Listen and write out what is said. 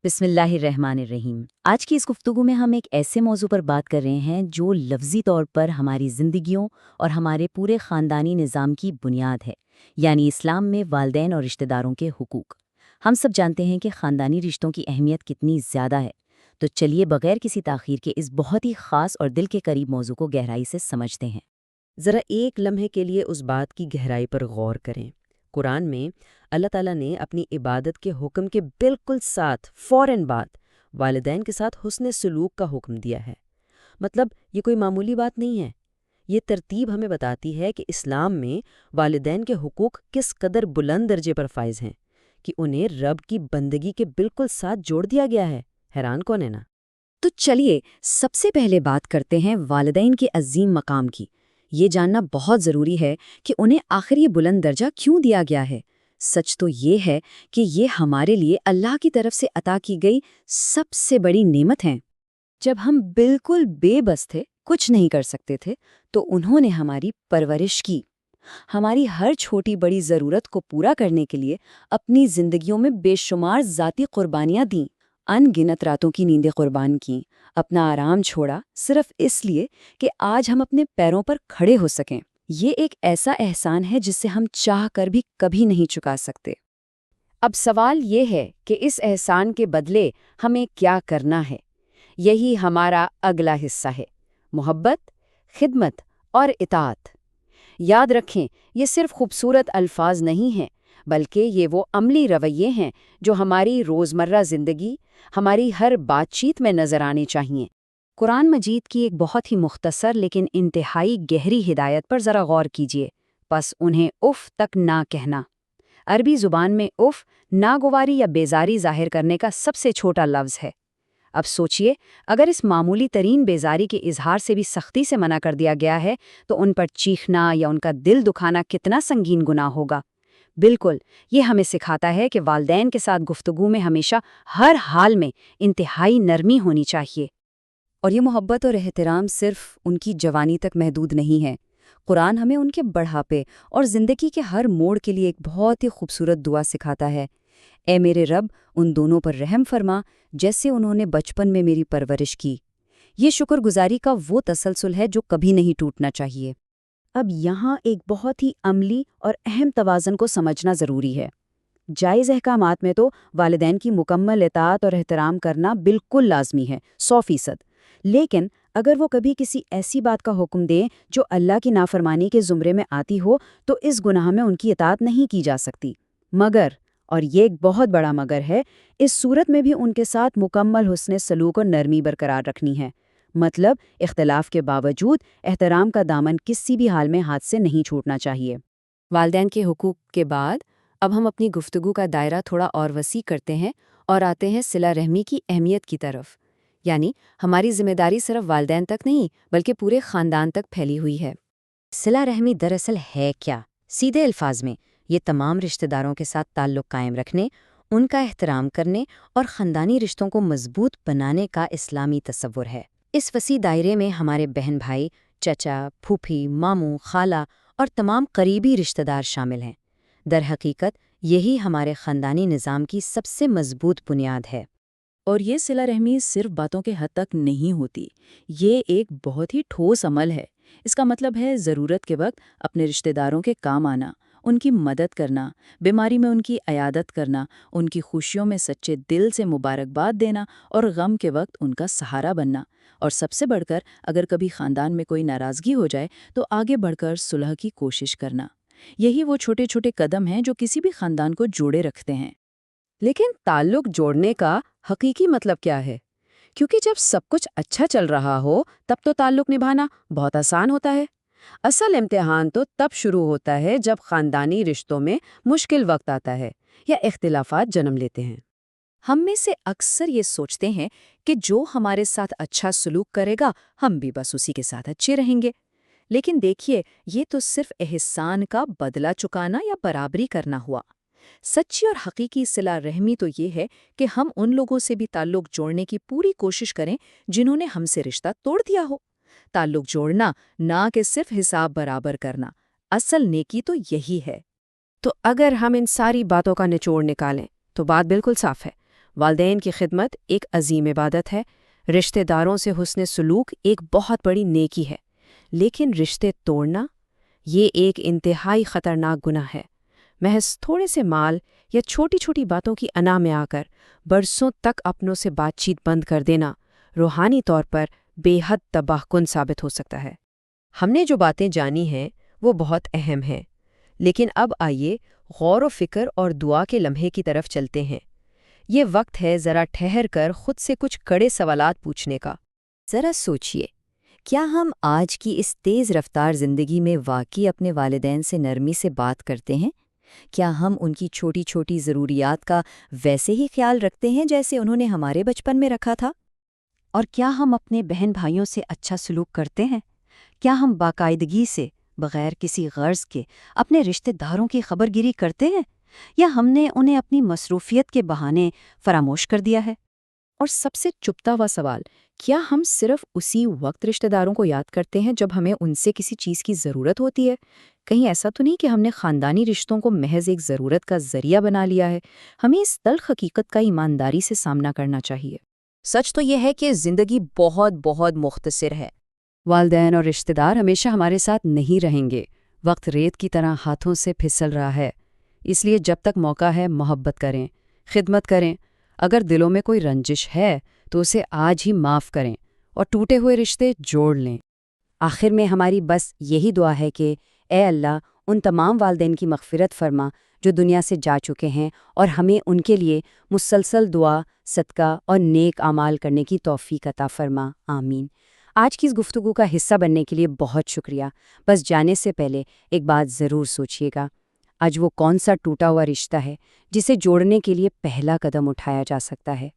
بسم اللہ الرحمن الرحیم۔ آج کی اس گفتگو میں ہم ایک ایسے موضوع پر بات کر رہے ہیں جو لفظی طور پر ہماری زندگیوں اور ہمارے پورے خاندانی نظام کی بنیاد ہے، یعنی اسلام میں والدین اور رشتہ داروں کے حقوق۔ ہم سب جانتے ہیں کہ خاندانی رشتوں کی اہمیت کتنی زیادہ ہے، تو چلیے بغیر کسی تاخیر کے اس بہت ہی خاص اور دل کے قریب موضوع کو گہرائی سے سمجھتے ہیں۔ ذرا ایک لمحے کے لیے اس بات کی گہرائی پر غور کریں۔ قرآن میں اللہ تعالیٰ نے اپنی عبادت کے حکم کے بالکل ساتھ فوراً بعد والدین کے ساتھ حسن سلوک کا حکم دیا ہے۔ مطلب یہ کوئی معمولی بات نہیں ہے۔ یہ ترتیب ہمیں بتاتی ہے کہ اسلام میں والدین کے حقوق کس قدر بلند درجے پر فائز ہیں کہ انہیں رب کی بندگی کے بالکل ساتھ جوڑ دیا گیا ہے۔ حیران کون ہے نا؟ تو چلیے سب سے پہلے بات کرتے ہیں والدین کے عظیم مقام کی۔ یہ جاننا بہت ضروری ہے کہ انہیں آخر یہ بلند درجہ کیوں دیا گیا ہے۔ سچ تو یہ ہے کہ یہ ہمارے لیے اللہ کی طرف سے عطا کی گئی سب سے بڑی نعمت ہیں۔ جب ہم بالکل بے بس تھے، کچھ نہیں کر سکتے تھے، تو انہوں نے ہماری پرورش کی، ہماری ہر چھوٹی بڑی ضرورت کو پورا کرنے کے لیے اپنی زندگیوں میں بے شمار ذاتی قربانیاں دیں، ان گنت راتوں کی نیندیں قربان کیں، اپنا آرام چھوڑا، صرف اس لیے کہ آج ہم اپنے پیروں پر کھڑے ہو سکیں۔ یہ ایک ایسا احسان ہے جس سے ہم چاہ کر بھی کبھی نہیں چکا سکتے۔ اب سوال یہ ہے کہ اس احسان کے بدلے ہمیں کیا کرنا ہے؟ یہی ہمارا اگلا حصہ ہے، محبت، خدمت اور اطاعت۔ یاد رکھیں، یہ صرف خوبصورت الفاظ نہیں ہیں، بلکہ یہ وہ عملی رویے ہیں جو ہماری روزمرہ زندگی، ہماری ہر بات چیت میں نظر آنے چاہیے۔ قرآن مجید کی ایک بہت ہی مختصر لیکن انتہائی گہری ہدایت پر ذرا غور کیجیے، پس انہیں اف تک نہ کہنا۔ عربی زبان میں اف ناگواری یا بیزاری ظاہر کرنے کا سب سے چھوٹا لفظ ہے۔ اب سوچئے، اگر اس معمولی ترین بیزاری کے اظہار سے بھی سختی سے منع کر دیا گیا ہے تو ان پر چیخنا یا ان کا دل دکھانا کتنا سنگین گناہ ہوگا۔ بالکل، یہ ہمیں سکھاتا ہے کہ والدین کے ساتھ گفتگو میں ہمیشہ ہر حال میں انتہائی نرمی ہونی چاہیے۔ اور یہ محبت اور احترام صرف ان کی جوانی تک محدود نہیں ہے۔ قرآن ہمیں ان کے بڑھاپے اور زندگی کے ہر موڑ کے لیے ایک بہت ہی خوبصورت دعا سکھاتا ہے۔ اے میرے رب، ان دونوں پر رحم فرما جیسے انہوں نے بچپن میں میری پرورش کی۔ یہ شکر گزاری کا وہ تسلسل ہے جو کبھی نہیں ٹوٹنا چاہیے۔ اب یہاں ایک بہت ہی عملی اور اہم توازن کو سمجھنا ضروری ہے۔ جائز احکامات میں تو والدین کی مکمل اطاعت اور احترام کرنا بالکل لازمی ہے، 100%۔ لیکن اگر وہ کبھی کسی ایسی بات کا حکم دیں جو اللہ کی نافرمانی کے زمرے میں آتی ہو تو اس گناہ میں ان کی اطاعت نہیں کی جا سکتی۔ مگر، اور یہ ایک بہت بڑا مگر ہے، اس صورت میں بھی ان کے ساتھ مکمل حسن سلوک اور نرمی برقرار رکھنی ہے۔ مطلب اختلاف کے باوجود احترام کا دامن کسی بھی حال میں ہاتھ سے نہیں چھوٹنا چاہیے۔ والدین کے حقوق کے بعد اب ہم اپنی گفتگو کا دائرہ تھوڑا اور وسیع کرتے ہیں اور آتے ہیں صلہ رحمی کی اہمیت کی طرف۔ یعنی ہماری ذمہ داری صرف والدین تک نہیں بلکہ پورے خاندان تک پھیلی ہوئی ہے۔ صلہ رحمی دراصل ہے کیا؟ سیدھے الفاظ میں یہ تمام رشتہ داروں کے ساتھ تعلق قائم رکھنے، ان کا احترام کرنے اور خاندانی رشتوں کو مضبوط بنانے کا اسلامی تصور ہے۔ اس وسیع دائرے میں ہمارے بہن بھائی، چچا، پھوپھی، ماموں، خالہ اور تمام قریبی رشتہ دار شامل ہیں۔ در حقیقت یہی ہمارے خاندانی نظام کی سب سے مضبوط بنیاد ہے۔ اور یہ صلہ رحمی صرف باتوں کے حد تک نہیں ہوتی، یہ ایک بہت ہی ٹھوس عمل ہے۔ اس کا مطلب ہے ضرورت کے وقت اپنے رشتہ داروں کے کام آنا، ان کی مدد کرنا، بیماری میں ان کی عیادت کرنا، ان کی خوشیوں میں سچے دل سے مبارکباد دینا اور غم کے وقت ان کا سہارا بننا۔ اور سب سے بڑھ کر اگر کبھی خاندان میں کوئی ناراضگی ہو جائے تو آگے بڑھ کر صلح کی کوشش کرنا۔ یہی وہ چھوٹے چھوٹے قدم ہیں جو کسی بھی خاندان کو جوڑے رکھتے ہیں۔ لیکن تعلق جوڑنے کا حقیقی مطلب کیا ہے؟ کیونکہ جب سب کچھ اچھا چل رہا ہو تب تو تعلق نبھانا بہت آسان ہوتا ہے۔ اصل امتحان تو تب شروع ہوتا ہے جب خاندانی رشتوں میں مشکل وقت آتا ہے یا اختلافات جنم لیتے ہیں۔ ہم میں سے اکثر یہ سوچتے ہیں کہ جو ہمارے ساتھ اچھا سلوک کرے گا ہم بھی بس اسی کے ساتھ اچھے رہیں گے۔ لیکن دیکھیے، یہ تو صرف احسان کا بدلہ چکانا یا برابری کرنا ہوا۔ سچی اور حقیقی صلہ رحمی تو یہ ہے کہ ہم ان لوگوں سے بھی تعلق جوڑنے کی پوری کوشش کریں جنہوں نے ہم سے رشتہ توڑ دیا ہو۔ تعلق جوڑنا، نہ کہ صرف حساب برابر کرنا۔ اصل نیکی تو یہی ہے۔ تو اگر ہم ان ساری باتوں کا نچوڑ نکالیں تو بات بالکل صاف ہے۔ والدین کی خدمت ایک عظیم عبادت ہے، رشتہ داروں سے حسن سلوک ایک بہت بڑی نیکی ہے، لیکن رشتے توڑنا یہ ایک انتہائی خطرناک گناہ ہے۔ محض تھوڑے سے مال یا چھوٹی چھوٹی باتوں کی انا میں آ کر برسوں تک اپنوں سے بات چیت بند کر دینا روحانی طور پر بے حد تباہ کن ثابت ہو سکتا ہے۔ ہم نے جو باتیں جانی ہیں وہ بہت اہم ہیں، لیکن اب آئیے غور و فکر اور دعا کے لمحے کی طرف چلتے ہیں۔ یہ وقت ہے ذرا ٹھہر کر خود سے کچھ کڑے سوالات پوچھنے کا۔ ذرا سوچئے، کیا ہم آج کی اس تیز رفتار زندگی میں واقعی اپنے والدین سے نرمی سے بات کرتے ہیں؟ کیا ہم ان کی چھوٹی چھوٹی ضروریات کا ویسے ہی خیال رکھتے ہیں جیسے انہوں نے ہمارے بچپن میں رکھا تھا؟ اور کیا ہم اپنے بہن بھائیوں سے اچھا سلوک کرتے ہیں؟ کیا ہم باقاعدگی سے بغیر کسی غرض کے اپنے رشتہ داروں کی خبر گیری کرتے ہیں، یا ہم نے انہیں اپنی مصروفیت کے بہانے فراموش کر دیا ہے؟ اور سب سے چبھتا ہوا سوال، کیا ہم صرف اسی وقت رشتہ داروں کو یاد کرتے ہیں جب ہمیں ان سے کسی چیز کی ضرورت ہوتی ہے؟ کہیں ایسا تو نہیں کہ ہم نے خاندانی رشتوں کو محض ایک ضرورت کا ذریعہ بنا لیا ہے؟ ہمیں اس تلخ حقیقت کا ایمانداری سے سامنا کرنا چاہیے۔ سچ تو یہ ہے کہ زندگی بہت بہت مختصر ہے۔ والدین اور رشتہ دار ہمیشہ ہمارے ساتھ نہیں رہیں گے۔ وقت ریت کی طرح ہاتھوں سے پھسل رہا ہے، اس لیے جب تک موقع ہے محبت کریں، خدمت کریں۔ اگر دلوں میں کوئی رنجش ہے تو اسے آج ہی معاف کریں اور ٹوٹے ہوئے رشتے جوڑ لیں۔ آخر میں ہماری بس یہی دعا ہے کہ اے اللہ ان تمام والدین کی مغفرت فرما جو دنیا سے جا چکے ہیں، اور ہمیں ان کے لیے مسلسل دعا، صدقہ اور نیک اعمال کرنے کی توفیق عطا فرما، آمین۔ آج کی اس گفتگو کا حصہ بننے کے لیے بہت شکریہ۔ بس جانے سے پہلے ایک بات ضرور سوچیے گا، آج وہ کون سا ٹوٹا ہوا رشتہ ہے جسے جوڑنے کے لیے پہلا قدم اٹھایا جا سکتا ہے؟